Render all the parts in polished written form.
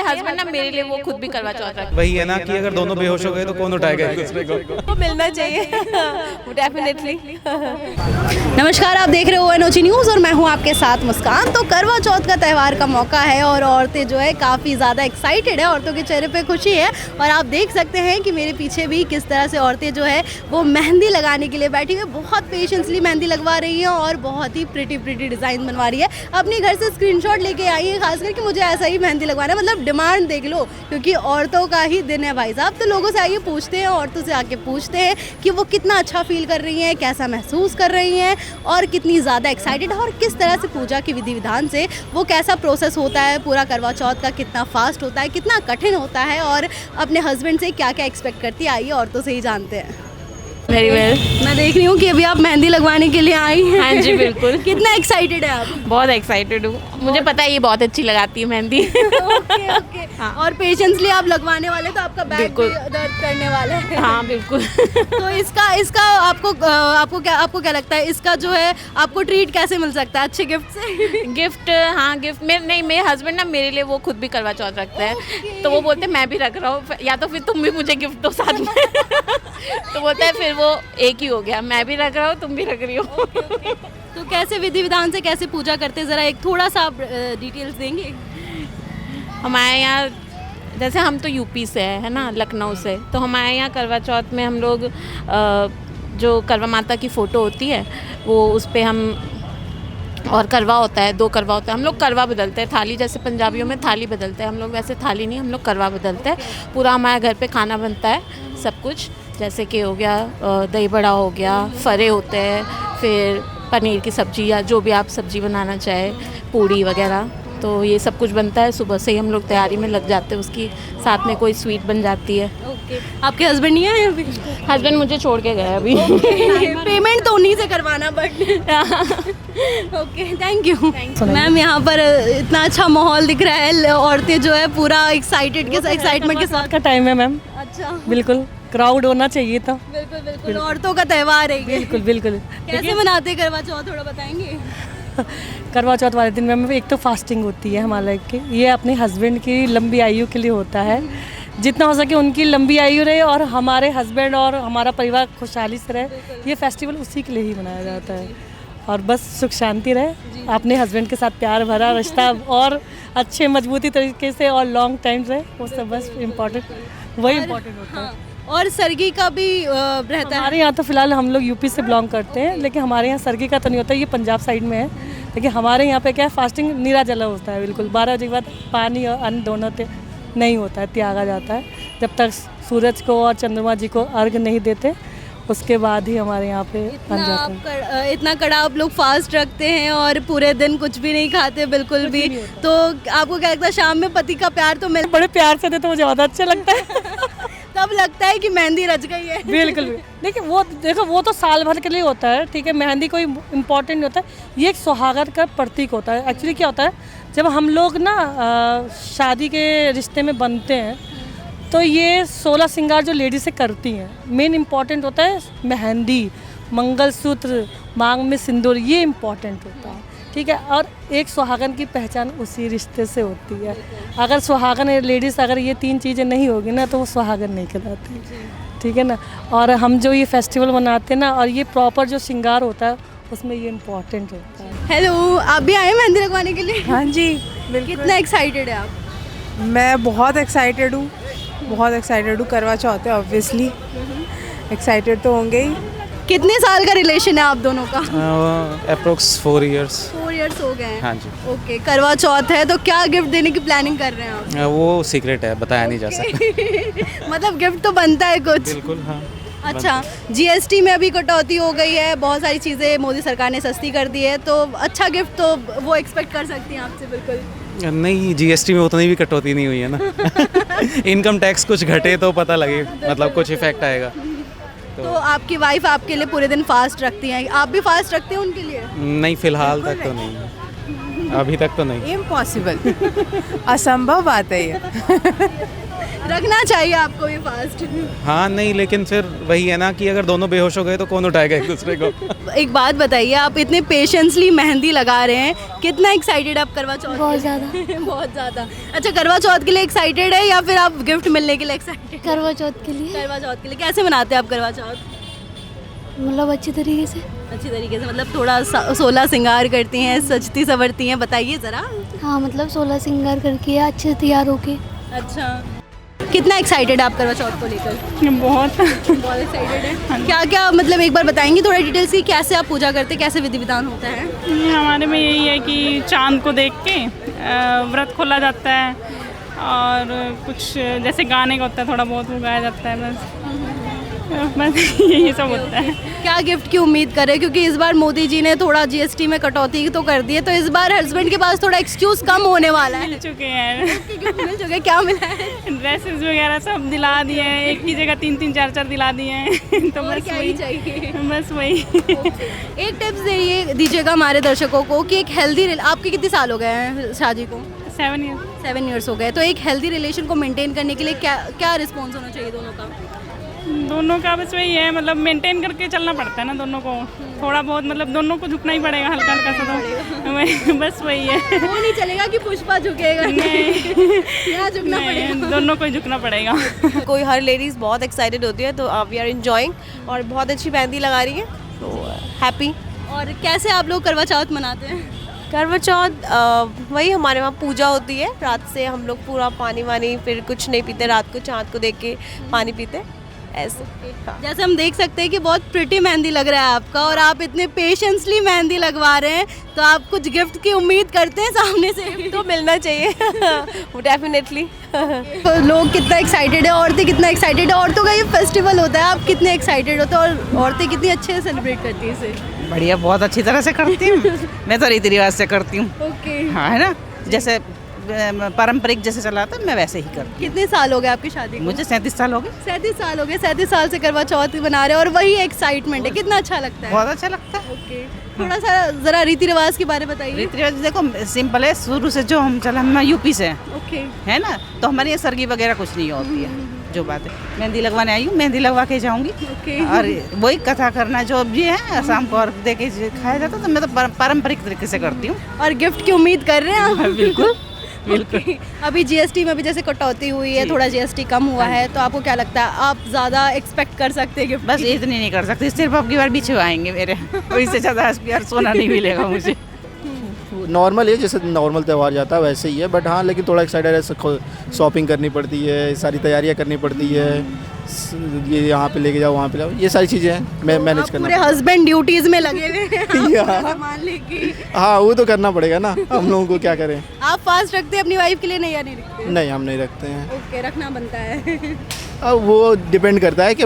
Husband ना मेरे लिए वो खुद भी करवा चौथ रखते हैं। वही है ना कि अगर दोनों बेहोश हो गए तो कौन उठाएगा एक दूसरे को। तो मिलना चाहिए डेफिनेटली। नमस्कार, आप देख रहे हो एनओजी न्यूज़ और मैं हूं आपके साथ मुस्कान। तो करवा चौथ का त्यौहार का मौका है और औरतें जो है काफ़ी ज़्यादा एक्साइटेड है, औरतों के चेहरे पे खुशी है। और आप देख सकते हैं कि मेरे पीछे भी किस तरह से औरतें जो है वो मेहंदी लगाने के लिए बैठी हुई, बहुत पेशेंसली मेहंदी लगवा रही हैं और बहुत ही प्रिटी डिज़ाइन बनवा रही है। अपने घर से स्क्रीनशॉट लेके आई है, खासकर कि मुझे ऐसा ही मेहंदी लगवाना है। मतलब डिमांड देख लो, क्योंकि औरतों का ही दिन है भाई साहब। तो लोगों से आइए पूछते हैं, औरतों से आके पूछते हैं कि वो कितना अच्छा फील कर रही हैं, कैसा महसूस कर रही हैं और कितनी ज़्यादा एक्साइटेड है, और किस तरह से पूजा के विधि विधान से वो कैसा प्रोसेस होता है पूरा करवा चौथ का, कितना फास्ट होता है, कितना कठिन होता है और अपने हस्बैंड से क्या क्या एक्सपेक्ट करती है। आइए औरतों से ही जानते हैं। Very well. मैं देख रही हूँ कि अभी आप मेहंदी लगवाने के लिए आई हैं। हाँ जी बिल्कुल। कितना एक्साइटेड है आप? बहुत एक्साइटेड हूँ, मुझे पता है ये बहुत अच्छी लगाती है मेहंदी। Okay okay. हाँ। और पेशेंसली आप लगवाने वाले, तो आपका बैक भी बिल्कुल। दर्द करने वाला है। हाँ बिल्कुल। तो इसका आपको क्या लगता है, इसका जो है आपको ट्रीट कैसे मिल सकता है अच्छे गिफ्ट से? गिफ्ट, हाँ गिफ्ट मेरे हस्बैंड ना मेरे लिए वो खुद भी करवा चौथ रखते हैं। तो वो बोलते हैं मैं भी रख रहा हूँ, या तो फिर तुम भी मुझे गिफ्ट दो साथ में। तो बोलता है फिर वो एक ही हो गया, मैं भी रख रहा हूँ तुम भी रख रही हो। तो कैसे विधि विधान से कैसे पूजा करते हैं, ज़रा एक थोड़ा सा आप डिटेल्स देंगे? हमारे यहाँ जैसे हम तो यूपी से है ना, लखनऊ से, तो हमारे यहाँ करवा चौथ में हम लोग जो करवा माता की फ़ोटो होती है वो उस पर हम, और करवा होता है, 2 करवा होता है, हम लोग करवा बदलते हैं। थाली जैसे पंजाबियों में थाली बदलते हैं, हम लोग वैसे थाली नहीं, हम लोग करवा बदलते हैं। पूरा हमारे घर पे खाना बनता है, सब कुछ, जैसे कि हो गया दही बड़ा हो गया, फरे होते हैं, फिर पनीर की सब्ज़ी या जो भी आप सब्ज़ी बनाना चाहे, पूड़ी वगैरह, तो ये सब कुछ बनता है। सुबह से ही हम लोग तैयारी में लग जाते हैं, उसकी साथ में कोई स्वीट बन जाती है। ओके। आपके हस्बैंड नहीं आए अभी? हस्बैंड मुझे छोड़ के गए अभी। पेमेंट तो उन्हीं से करवाना, but okay thank you ma'am. यहाँ पर इतना अच्छा माहौल दिख रहा है, औरतें जो है पूरा एक्साइटमेंट के साथ का टाइम है मैम। अच्छा बिल्कुल, क्राउड होना चाहिए था। बिल्कुल बिल्कुल, औरतों का त्यौहार है ये। बिल्कुल बिल्कुल। कैसे मनाते हैं करवा चौथ, थोड़ा बताएंगे? करवा चौथ वाले दिन मैम एक तो फास्टिंग होती है हमारे की, ये अपने हस्बैंड की लंबी आयु के लिए होता है। जितना हो सके उनकी लंबी आयु रहे और हमारे हस्बैंड और हमारा परिवार खुशहाली से रहे, ये फेस्टिवल उसी के लिए ही मनाया जाता है। और बस सुख शांति रहे, अपने हस्बैंड के साथ प्यार भरा रिश्ता और अच्छे मजबूती तरीके से और लॉन्ग टाइम रहे, वो सब बस इम्पोर्टेंट, वही इम्पोर्टेंट होता है। और सरगी का भी रहता है? हमारे यहाँ तो फिलहाल हम लोग यूपी से बिलोंग करते हैं, लेकिन हमारे यहाँ सरगी का तो नहीं होता, ये पंजाब साइड में है। लेकिन हमारे यहाँ पे क्या है, फास्टिंग नीरा जला होता है। बिल्कुल 12 बजे के बाद पानी और अन्न दोनों नहीं होता है, त्यागा जाता है। जब तक सूरज को और चंद्रमा जी को अर्घ नहीं देते, उसके बाद ही हमारे यहाँ पे बन जाता है। इतना कड़ा आप लोग फास्ट रखते हैं और पूरे दिन कुछ भी नहीं खाते बिल्कुल भी, तो आपको क्या लगता है शाम में पति का प्यार तो मिल? बड़े प्यार से देते, वो ज़्यादा अच्छा लगता है। तब लगता है कि मेहंदी रच गई है। बिल्कुल। देखिए वो देखो, वो तो साल भर के लिए होता है, ठीक है, मेहंदी कोई इम्पोर्टेंट नहीं होता है, ये एक सुहागन का प्रतीक होता है। एक्चुअली क्या होता है, जब हम लोग ना शादी के रिश्ते में बनते हैं तो ये 16 श्रृंगार जो लेडी से करती हैं, मेन इम्पॉर्टेंट होता है मेहंदी, मंगलसूत्र, मांग में सिंदूर, ये इम्पॉर्टेंट होता है, ठीक है। और एक सुहागन की पहचान उसी रिश्ते से होती है। अगर सुहागन लेडीज़ अगर ये 3 चीज़ें नहीं होगी ना तो वो सुहागन नहीं कहलाती, ठीक है ना। और हम जो ये फेस्टिवल मनाते हैं ना, और ये प्रॉपर जो श्रृंगार होता है उसमें ये इम्पॉर्टेंट होता है। हेलो, आप भी आए मेहंदी लगवाने के लिए? हाँ जी बिल्कुल। कितना एक्साइटेड है आप? मैं बहुत एक्साइटेड हूँ, बहुत एक्साइटेड हूँ। करवा चौथ है, ऑब्वियसली एक्साइटेड तो होंगे ही। कितने साल का रिलेशन है आप दोनों का? Approx 4 years. 4 इयर्स हो गए हैं। हाँ जी। ओके, करवा चौथ है तो क्या गिफ्ट देने की प्लानिंग कर रहे हैं आप? वो सीक्रेट है, बताया नहीं जा सकता। मतलब गिफ्ट तो बनता है कुछ? बिल्कुल हाँ। अच्छा, जीएसटी में अभी कटौती हो गई है, बहुत सारी चीज़ें मोदी सरकार ने सस्ती कर दी है, तो अच्छा गिफ्ट तो वो एक्सपेक्ट कर सकती हैं आपसे? बिल्कुल नहीं, जीएसटी में उतनी भी कटौती नहीं हुई है ना। इनकम टैक्स कुछ घटे तो पता लगे, मतलब कुछ इफेक्ट आएगा। तो आपकी वाइफ आपके लिए पूरे दिन फास्ट रखती हैं, आप भी फास्ट रखते हैं उनके लिए? नहीं, फिलहाल तक तो नहीं, अभी तक तो नहीं। इम्पॉसिबल, असंभव बात है ये। रखना चाहिए आपको ये फास्ट। हाँ नहीं, लेकिन फिर वही है ना कि अगर दोनों बेहोश हो गए तो कौन उठाएगा एक दूसरे को। एक बात बताइए, आप इतने पेशेंसली मेहंदी लगा रहे हैं, कितना एक्साइटेड आप करवा चौथ? बहुत ज़्यादा। बहुत ज़्यादा। अच्छा, करवा चौथ के लिए एक्साइटेड है या फिर आप गिफ्ट मिलने के लिए एक्साइटेड? करवा चौथ के लिए करवा चौथ के लिए कैसे मनाते हैं आप करवा चौथ? मतलब अच्छी तरीके से। अच्छी तरीके से, मतलब थोड़ा 16 श्रृंगार करती हैं, सजती संवरती हैं, बताइए ज़रा। हाँ मतलब 16 श्रृंगार करके अच्छे से तैयार होके। अच्छा, कितना एक्साइटेड आप करवा चौथ को लेकर? बहुत बहुत एक्साइटेड है। क्या क्या मतलब एक बार बताएंगी थोड़ा डिटेल्स की, कैसे आप पूजा करते हैं, कैसे विधि विधान होता है? हमारे में यही है कि चांद को देख के व्रत खोला जाता है और कुछ जैसे गाने का होता है, थोड़ा बहुत वो गाया जाता है, बस यही सब होता है। क्या गिफ्ट की उम्मीद करें, क्योंकि इस बार मोदी जी ने थोड़ा जीएसटी में कटौती तो कर दी है, तो इस बार हस्बैंड के पास थोड़ा एक्सक्यूज कम होने वाला है। मिल चुके हैं, गिफ्ट मिल चुके हैं, क्या मिला है? ड्रेसेस वगैरह सब दिला दिए हैं, एक की जगह 3-3 4-4 दिला दिए हैं। तो और बस क्या ही वही चाहिए? बस वही। एक टिप्स दीजिएगा हमारे दर्शकों को कि एक हेल्दी, आपके कितने साल हो गए हैं शादी को? 7 ईयर। 7 ईयर्स हो गए, तो एक हेल्दी रिलेशन को मेंटेन करने के लिए क्या क्या रिस्पॉन्स होना चाहिए दोनों का? दोनों का बस वही है, मतलब मेंटेन करके चलना पड़ता है ना दोनों को, थोड़ा बहुत मतलब दोनों को झुकना ही पड़ेगा हल्का हल्का सा, तो बस वही है। वो नहीं चलेगा कि पुष्पा झुकेगा, नहीं, यहाँ झुकना पड़ेगा। दोनों को ही झुकना पड़ेगा। कोई हर लेडीज़ बहुत एक्साइटेड होती है, तो वी आर इंजॉइंग और बहुत अच्छी मेहंदी लगा रही है, तो हैप्पी। और कैसे आप लोग करवा चौथ मनाते हैं? करवा चौथ वही हमारे वहाँ पूजा होती है, रात से हम लोग पूरा पानी वानी फिर कुछ नहीं पीते, रात को चाँद को देख के पानी पीते ऐसे। हाँ। जैसे हम देख सकते हैं कि बहुत प्रिटी मेहंदी लग रहा है आपका, और आप इतने पेशेंसली मेहंदी लगवा रहे हैं, तो आप कुछ गिफ्ट की उम्मीद करते हैं सामने से? तो मिलना चाहिए डेफिनेटली। तो लोग कितना एक्साइटेड है, औरतें कितना एक्साइटेड है, औरतों का ये फेस्टिवल होता है, आप कितने एक्साइटेड होते हैं और औरतें कितनी अच्छे से सेलिब्रेट करती है इसे? बढ़िया, बहुत अच्छी तरह से करती हूँ। मैं तो रीति रिवाज से करती हूँ। ओके। हाँ है ना, जैसे पारंपरिक जैसे चला था मैं वैसे ही करती कितने साल हो गए आपकी शादी हूँ। को? मुझे 37 साल हो गए। 37 साल हो गए, 37 साल से करवा चौथ बना रहे हैं, और वही एक्साइटमेंट है, कितना अच्छा लगता है। बहुत अच्छा लगता है। ओके, थोड़ा सा ज़रा रीति रिवाज के बारे में बताइए। रीति रिवाज देखो सिंपल है, शुरू से जो हम चला, हम यूपी से हैं, ओके है ना, तो हमारे यहाँ सरगी वगैरह कुछ नहीं होती है। जो बात है, मेहंदी लगवाने आई हूँ, मेहंदी लगवा के जाऊँगी, ओके। और वही कथा करना जो भी है शाम को और दे के खाया जाता, तो मैं तो पारंपरिक तरीके से करती हूँ। और गिफ्ट की उम्मीद कर रहे हैं आप? बिल्कुल बिल्कुल। अभी जीएसटी में भी जैसे कटौती हुई है, थोड़ा जीएसटी कम हुआ है, तो आपको क्या लगता है आप ज़्यादा एक्सपेक्ट कर सकते हैं गिफ्ट? बस इतनी नहीं कर सकते, सिर्फ अब की बार पीछे आएंगे मेरे, और इससे ज़्यादा यार सोना नहीं मिलेगा मुझे। नॉर्मल है, जैसे नॉर्मल त्यौहार जाता है वैसे ही है, बट हाँ लेकिन थोड़ा एक्साइटेड है, शॉपिंग करनी पड़ती है, सारी तैयारियां करनी पड़ती है, ये यहाँ पे लेके जाओ वहाँ पे जाओ, ये सारी चीज़ें हैं मैं मैनेज करना। पूरे हस्बैंड ड्यूटीज़ में लगे हुए हैं या। सामान लेके। हाँ वो तो करना पड़ेगा ना, हम लोगों को क्या करें। आप फास्ट रखते हैं अपनी वाइफ के लिए नहीं, या नहीं रखते? नहीं हम नहीं रखते हैं। ओके, रखना बनता है। अब वो डिपेंड करता है कि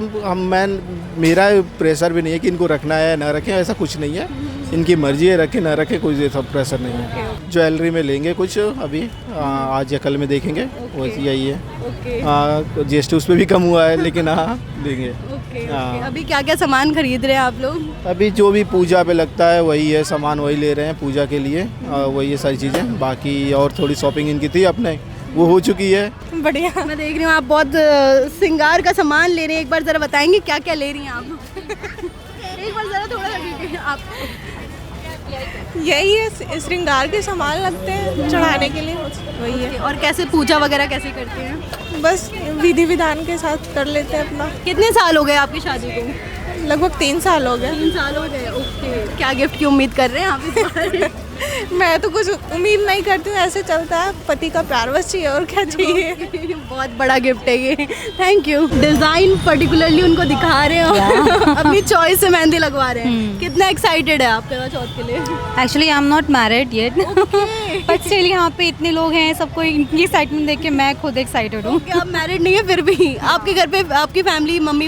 मेरा प्रेशर भी नहीं है कि इनको रखना है ना रखें, ऐसा कुछ नहीं है, इनकी मर्जी है, रखें ना रखें, कोई ऐसा प्रेशर नहीं है। ज्वेलरी में लेंगे कुछ अभी, आज या कल में देखेंगे, बस यही है। ओके। जीएसटी उस पर भी कम हुआ है, लेकिन हाँ लेंगे। ओके। हाँ। अभी क्या क्या सामान खरीद रहे हैं आप लोग? अभी जो भी पूजा पे लगता है वही है, सामान वही ले रहे हैं पूजा के लिए, वही है सारी चीज़ें, बाकी और थोड़ी शॉपिंग इनकी थी अपने, वो हो चुकी है। बढ़िया। मैं देख रही हूँ आप बहुत श्रृंगार का सामान ले रहे हैं, एक बार ज़रा बताएंगे क्या क्या ले रही हैं आप? एक बार ज़रा थोड़ा सा आप। यही है, श्रृंगार के सामान लगते हैं चढ़ाने के लिए, वही है। और कैसे पूजा वगैरह कैसे करते हैं? बस विधि विधान के साथ कर लेते हैं अपना। कितने साल हो गए आपकी शादी को? लगभग 3 साल हो गए। 3 साल हो गए। ओके, क्या गिफ्ट की उम्मीद कर रहे हैं आप इस बार? मैं तो कुछ उम्मीद नहीं करती हूँ, ऐसे चलता है, पति का प्यार बस चाहिए, और क्या चाहिए। बहुत बड़ा गिफ्ट है ये, थैंक यू। डिज़ाइन पर्टिकुलरली उनको दिखा रहे हो, अपनी चॉइस से मेहंदी लगवा रहे हैं। कितना एक्साइटेड है आप करवा चौथ के लिए? Actually I am not married yet, but still यहाँ पे इतने लोग हैं, सबको इनकी एक्साइटमेंट देख के मैं खुद एक्साइटेड हूँ। आप मैरिड नहीं है फिर भी आपके घर पे आपकी फैमिली मम्मी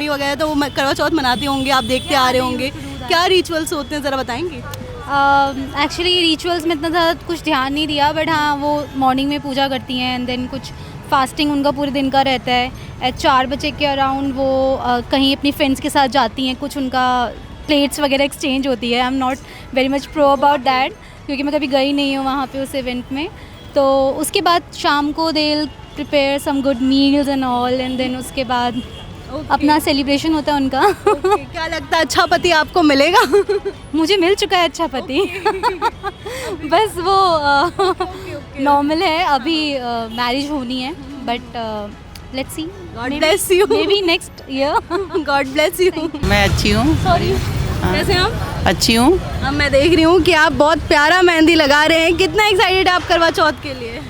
वगैरह तो वो करवा चौथ मनाते होंगे, आप देखते आ रहे होंगे, क्या रिचुअल्स होते हैं ज़रा बताएंगे? एक्चुअली रिचुअल्स में इतना ज़्यादा कुछ ध्यान नहीं दिया, बट हाँ वो मॉर्निंग में पूजा करती हैं, एंड देन कुछ फास्टिंग उनका पूरे दिन का रहता है। 4 बजे के अराउंड वो कहीं अपनी फ्रेंड्स के साथ जाती हैं, कुछ उनका प्लेट्स वगैरह एक्सचेंज होती है। I am not very much pro about that, क्योंकि मैं कभी गई नहीं हूँ वहाँ पे उस इवेंट में। तो उसके बाद शाम को prepare some good meals and all, and then उसके बाद अपना सेलिब्रेशन होता है उनका। क्या लगता है अच्छा पति आपको मिलेगा? मुझे मिल चुका है अच्छा पति। बस वो नॉर्मल है, अभी मैरिज होनी है, but let's see, God bless you, may be next year. God bless you. मैं अच्छी हूँ। सॉरी, कैसे हैं आप? अच्छी हूँ। अब मैं देख रही हूँ कि आप बहुत प्यारा मेहंदी लगा रहे हैं, कितना एक्साइटेड है आप करवा चौथ के लिए?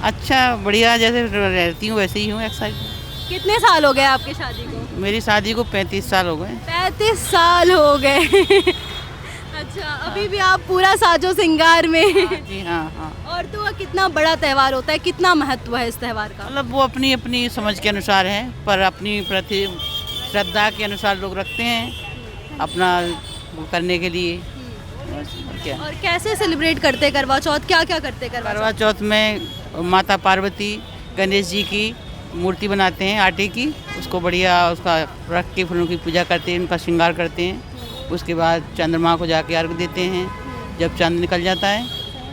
अच्छा, बढ़िया, जैसे रहती हूँ वैसे ही हूँ एक्साइटेड। कितने साल हो गए आपकी शादी को? मेरी शादी को 35 साल हो गए। 35 साल हो गए। अच्छा, अभी भी आप पूरा साजो श्रृंगार में? जी हाँ हाँ। औरतों का कितना बड़ा त्यौहार होता है, कितना महत्व है इस त्यौहार का? मतलब वो अपनी अपनी समझ के अनुसार है, पर अपनी प्रति श्रद्धा के अनुसार लोग रखते हैं अपना वो करने के लिए। और क्या? और कैसे सेलिब्रेट करते हैं करवा चौथ, क्या क्या करते हैं करवा चौथ में माता पार्वती गणेश जी की मूर्ति बनाते हैं आटे की, उसको बढ़िया उसका रख के फूलों की पूजा करते हैं, उनका श्रृंगार करते हैं। उसके बाद चंद्रमा को जाके अर्घ देते हैं। जब चांद निकल जाता है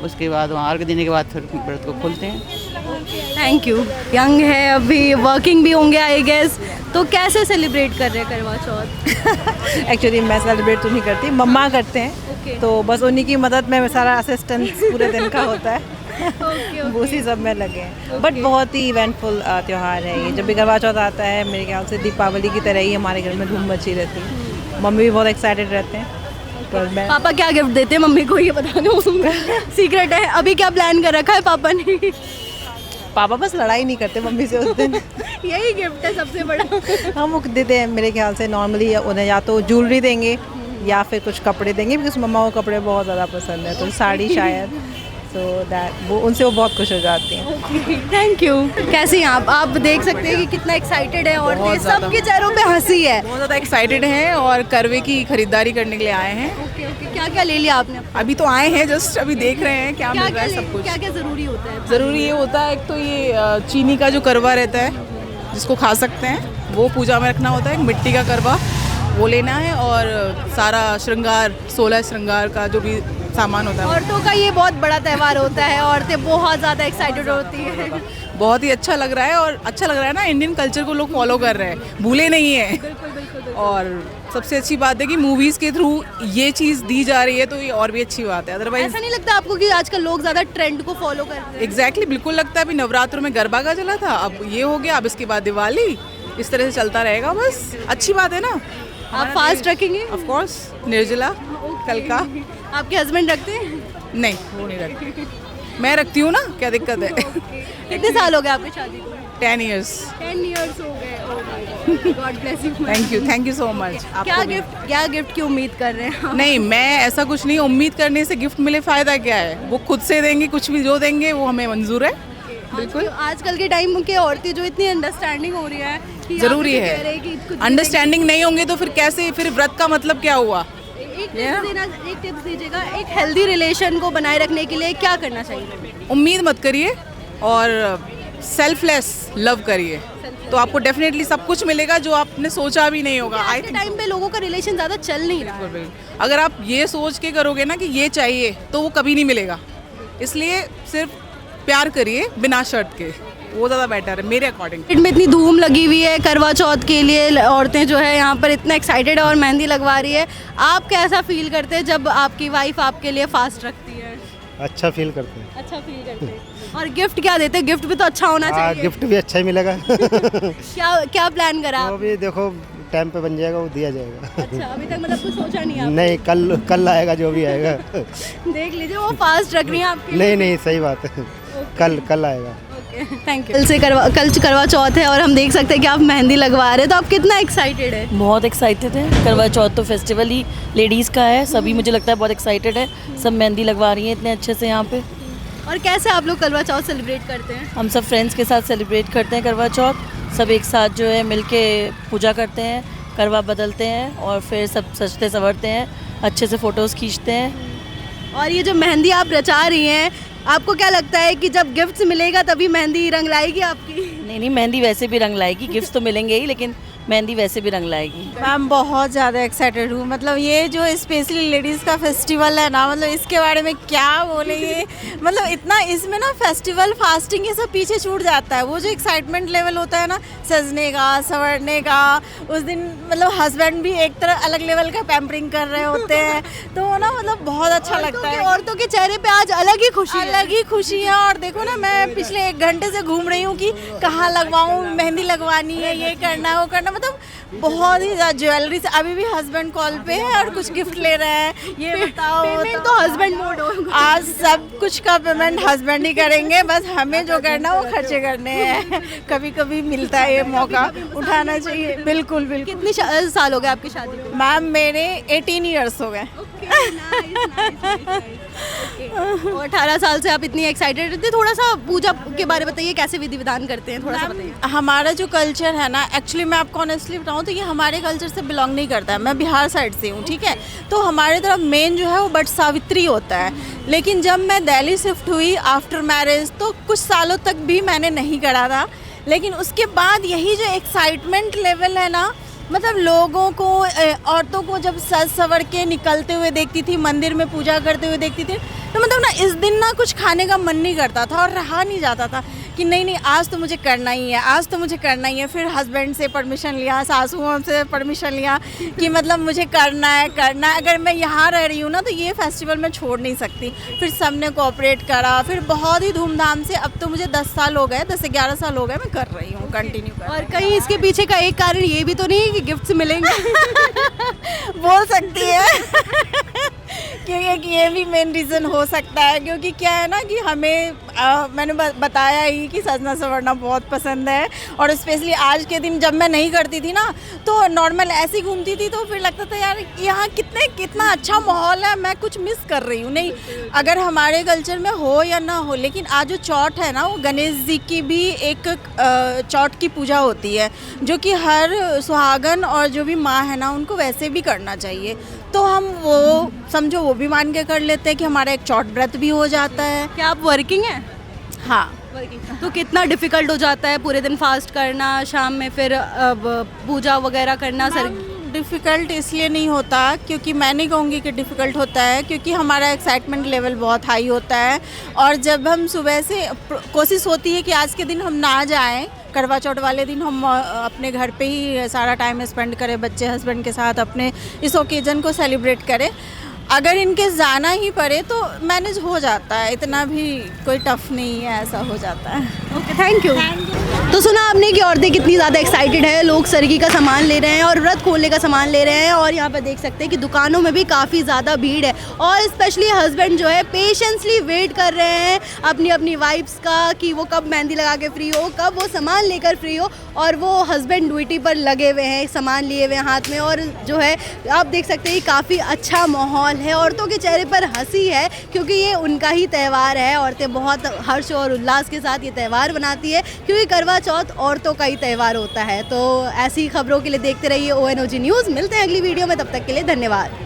उसके बाद वहाँ अर्घ देने के बाद फिर व्रत को खोलते हैं। Thank you. यंग है, अभी वर्किंग भी होंगे आई गेस, तो कैसे सेलिब्रेट कर रहे हैं करवा चौथ? एक्चुअली मैं सेलिब्रेट तो नहीं करती, मम्मा करते हैं, तो बस उन्हीं की मदद में सारा असिस्टेंस पूरे दिन का होता है। उसी सब में लगे हैं। बट बहुत ही इवेंटफुल त्यौहार है ये। जब भी करवा चौथ आता है मेरे ख्याल से दीपावली की तरह ही हमारे घर में धूम मची रहती है। मम्मी भी बहुत एक्साइटेड रहते हैं। पर मैं पापा क्या गिफ्ट देते हैं मम्मी को, ये बता दो, सीक्रेट है। अभी क्या प्लान कर रखा है पापा ने? पापा बस लड़ाई नहीं करते मम्मी से उस दिन। यही गिफ्ट है सबसे बड़ा। हम देते हैं मेरे ख्याल से नॉर्मली उन्हें या तो ज्वेलरी देंगे या फिर कुछ कपड़े देंगे, बिकॉज मम्मा को कपड़े बहुत ज़्यादा पसंद है, तो साड़ी शायद, तो दैट वो उनसे वो बहुत खुश हो जाती हैं। Thank you. कैसी हैं आप देख सकते हैं कि कितना एक्साइटेड है और सबके चेहरों पे हंसी है। बहुत ज़्यादा एक्साइटेड हैं और करवे की खरीदारी करने के लिए आए हैं। ओके, क्या क्या ले लिया आपने? अभी तो आए हैं, जस्ट अभी देख रहे हैं क्या मिल रहा है सब कुछ। क्या क्या ज़रूरी होता है? ज़रूरी ये होता है, एक तो ये चीनी का जो करवा रहता है जिसको खा सकते हैं, वो पूजा में रखना होता है। एक मिट्टी का करवा वो लेना है, और सारा श्रृंगार 16 श्रृंगार का जो भी सामान होता है। औरतों का ये बहुत बड़ा त्यौहार होता है, औरतें बहुत ज़्यादा एक्साइटेड होती हैं। बहुत ही अच्छा लग रहा है, और अच्छा लग रहा है ना, इंडियन कल्चर को लोग फॉलो कर रहे हैं, भूले नहीं हैं। बिल्कुल। और सबसे अच्छी बात है कि मूवीज़ के थ्रू ये चीज़ दी जा रही है, तो ये और भी अच्छी बात है। अदरवाइज ऐसा नहीं लगता आपको कि आजकल लोग ज़्यादा ट्रेंड को फॉलो कर रहे हैं? एग्जैक्टली, बिल्कुल लगता है। अभी नवरात्रों में गरबा का चला था, अब ये हो गया, अब इसके बाद दिवाली, इस तरह से चलता रहेगा। बस अच्छी बात है ना। आप फास्ट रखेंगे? ऑफ कोर्स, निर्जला कल का। आपके हस्बैंड रखते हैं? नहीं, वो नहीं रखती, मैं रखती हूँ ना, क्या दिक्कत है। कितने साल हो गए आपकी शादी को? 10 years। 10 years हो गए। God bless you. Thank you so much. क्या गिफ्ट की उम्मीद कर रहे हैं? नहीं, मैं ऐसा कुछ नहीं, उम्मीद करने से गिफ्ट मिले फ़ायदा क्या है। वो खुद से देंगे, कुछ भी जो देंगे वो हमें मंजूर है। बिल्कुल, आजकल के टाइम के औरतें जो इतनी अंडरस्टैंडिंग हो रही है कि ज़रूरी है। अंडरस्टैंडिंग नहीं होंगे तो फिर कैसे, फिर व्रत का मतलब क्या हुआ? एक टिप्स दीजिएगा, एक हेल्दी रिलेशन को बनाए रखने के लिए क्या करना चाहिए? उम्मीद मत करिए और सेल्फलेस लव करिए, तो आपको डेफिनेटली सब कुछ मिलेगा जो आपने सोचा भी नहीं होगा। आज के टाइम पे लोगों का रिलेशन ज़्यादा चल नहीं रहा है। अगर आप ये सोच के करोगे ना कि ये चाहिए, तो वो कभी नहीं मिलेगा। इसलिए सिर्फ प्यार करिए बिना शर्त के, वो ज़्यादा बेटर है मेरे अकॉर्डिंग। में इतनी धूम लगी हुई है करवा चौथ के लिए, औरतें जो है यहाँ पर इतना एक्साइटेड है और मेहंदी लगवा रही है। आप कैसा फील करते हैं जब आपकी वाइफ आपके लिए फास्ट रखती है? अच्छा फील करते हैं। अच्छा फील करते हैं। और गिफ्ट क्या देते हैं? गिफ्ट भी तो अच्छा होना चाहिए। गिफ्ट भी अच्छा ही मिलेगा। क्या प्लान करा? वो भी देखो टाइम पे बन जाएगा, वो दिया जाएगा। अच्छा, अभी तक मतलब कुछ सोचा नहीं आपने? नहीं, कल आएगा जो भी आएगा। देख लीजिए, वो फास्ट रख रही हैं आपके। नहीं, सही बात है। कल आएगा। Thank you. कल करवा चौथ है और हम देख सकते हैं कि आप मेहंदी लगवा रहे हैं, तो आप कितना एक्साइटेड है? बहुत एक्साइटेड है। करवा चौथ तो फेस्टिवल ही लेडीज़ का है, सभी मुझे लगता है बहुत एक्साइटेड है। सब मेहंदी लगवा रही हैं इतने अच्छे से यहाँ पे। और कैसे आप लोग करवा चौथ सेलिब्रेट करते हैं? हम सब फ्रेंड्स के साथ सेलिब्रेट करते हैं करवा चौथ। सब एक साथ जो है मिलके पूजा करते हैं, करवा बदलते हैं और फिर सब सजते संवरते हैं, अच्छे से फ़ोटोज़ खींचते हैं। और ये जो मेहंदी आप रचा रही हैं, आपको क्या लगता है कि जब गिफ्ट्स मिलेगा तभी मेहंदी रंग लाएगी आपकी? नहीं नहीं, मेहंदी वैसे भी रंग लाएगी, गिफ्ट तो मिलेंगे ही, लेकिन मेहंदी वैसे भी रंग लाएगी। मैम बहुत ज़्यादा एक्साइटेड हूँ, मतलब ये जो स्पेशली लेडीज़ का फेस्टिवल है ना, मतलब इसके बारे में क्या बोलेंगे, मतलब इतना इसमें ना फेस्टिवल फास्टिंग ये सब पीछे छूट जाता है। वो जो एक्साइटमेंट लेवल होता है ना सजने का संवरने का, उस दिन मतलब हस्बैंड भी एक तरह अलग लेवल का पैम्परिंग कर रहे होते हैं, तो वो ना मतलब बहुत अच्छा लगता है। औरतों के चेहरे पे आज अलग ही खुशी है। और देखो ना, मैं पिछले 1 घंटे से घूम रही हूँ कि कहाँ लगवाऊँ, मेहंदी लगवानी है, ये करना है वो करना, मतलब बहुत ही ज़्यादा ज्वेलरी से। अभी भी हस्बैंड कॉल पे है और कुछ गिफ्ट ले रहे हैं, ये बताओ पेमेंट तो हस्बैंड मोड होगा। आज सब कुछ का पेमेंट हस्बैंड ही करेंगे, बस हमें जो करना वो खर्चे करने हैं। कभी कभी मिलता है ये मौका, उठाना चाहिए। बिल्कुल बिल्कुल। कितने साल हो गए आपकी शादी को? मैम मेरे 18 ईयर्स हो गए। और 18 साल से आप इतनी एक्साइटेड रहते हैं। थोड़ा सा पूजा के बारे में बताइए, कैसे विधि विधान करते हैं, थोड़ा सा बताइए। हमारा जो कल्चर है ना, एक्चुअली मैं आपको ऑनेस्टली बताऊँ तो ये हमारे कल्चर से बिलोंग नहीं करता है। मैं बिहार साइड से हूँ, ठीक है, तो हमारे तरफ मेन जो है वो बट सावित्री होता है। लेकिन जब मैं दिल्ली शिफ्ट हुई आफ्टर मैरिज, तो कुछ सालों तक भी मैंने नहीं करा था, लेकिन उसके बाद यही जो एक्साइटमेंट लेवल है ना, मतलब लोगों को, औरतों को जब सज सवर के निकलते हुए देखती थी, मंदिर में पूजा करते हुए देखती थी, तो मतलब ना इस दिन ना कुछ खाने का मन नहीं करता था और रहा नहीं जाता था कि नहीं नहीं आज तो मुझे करना ही है, आज तो मुझे करना ही है। फिर हस्बैंड से परमिशन लिया, सासुओं से परमिशन लिया कि मतलब मुझे करना है। अगर मैं यहाँ रह रही हूँ ना, तो ये फेस्टिवल मैं छोड़ नहीं सकती। फिर सब ने कोऑपरेट करा, फिर बहुत ही धूमधाम से। अब तो मुझे 10 साल हो गए, 10 से 11 साल हो गए मैं कर रही हूँ, कंटिन्यू कर। और कहीं इसके पीछे का एक कारण ये भी तो नहीं है कि गिफ्ट्स मिलेंगे? बोल सकती है क्योंकि ये भी मेन रीज़न हो सकता है, क्योंकि क्या है ना कि हमें मैंने बताया ही कि सजना संवरना बहुत पसंद है। और स्पेशली आज के दिन जब मैं नहीं करती थी ना, तो नॉर्मल ऐसे ही घूमती थी, तो फिर लगता था यार यहाँ कितना अच्छा माहौल है, मैं कुछ मिस कर रही हूँ। नहीं, अगर हमारे कल्चर में हो या ना हो, लेकिन आज जो चौथ है ना, वो गणेश जी की भी एक चौथ की पूजा होती है, जो कि हर सुहागन और जो भी माँ है ना, उनको वैसे भी करना चाहिए। तो हम वो समझो वो भी मान के कर लेते हैं कि हमारा एक चौथ व्रत भी हो जाता है। क्या आप वर्किंग हैं? हाँ। तो कितना डिफ़िकल्ट हो जाता है पूरे दिन फास्ट करना, शाम में फिर पूजा वगैरह करना? सर डिफ़िकल्ट इसलिए नहीं होता, क्योंकि मैं नहीं कहूँगी कि डिफ़िकल्ट होता है, क्योंकि हमारा एक्साइटमेंट लेवल बहुत हाई होता है। और जब हम सुबह से कोशिश होती है कि आज के दिन हम ना जाएं, करवा चौथ वाले दिन हम अपने घर पे ही सारा टाइम स्पेंड करें, बच्चे हस्बैंड के साथ अपने इस ओकेजन को सेलिब्रेट करें। अगर इनके जाना ही पड़े तो मैनेज हो जाता है, इतना भी कोई टफ नहीं है, ऐसा हो जाता है। Okay, thank you. तो सुना आपने कि औरतें कितनी ज़्यादा एक्साइटेड है, लोग सरगी का सामान ले रहे हैं और व्रत खोलने का सामान ले रहे हैं। और यहाँ पर देख सकते हैं कि दुकानों में भी काफ़ी ज़्यादा भीड़ है, और स्पेशली हस्बैंड जो है पेशेंसली वेट कर रहे हैं अपनी अपनी वाइफ्स का कि वो कब मेहंदी लगा के फ्री हो, कब वो सामान लेकर फ्री हो। और वो हस्बैंड ड्यूटी पर लगे हुए हैं, सामान लिए हुए हैं हाथ में, और जो है आप देख सकते हैं काफ़ी अच्छा माहौल है। औरतों के चेहरे पर हंसी है, क्योंकि ये उनका ही त्यौहार है। औरतें बहुत हर्ष और उल्लास के साथ ये त्यौहार मनाती है, क्योंकि करवा चौथ औरतों का ही त्यौहार होता है। तो ऐसी खबरों के लिए देखते रहिए ONOG न्यूज़। मिलते हैं अगली वीडियो में, तब तक के लिए धन्यवाद।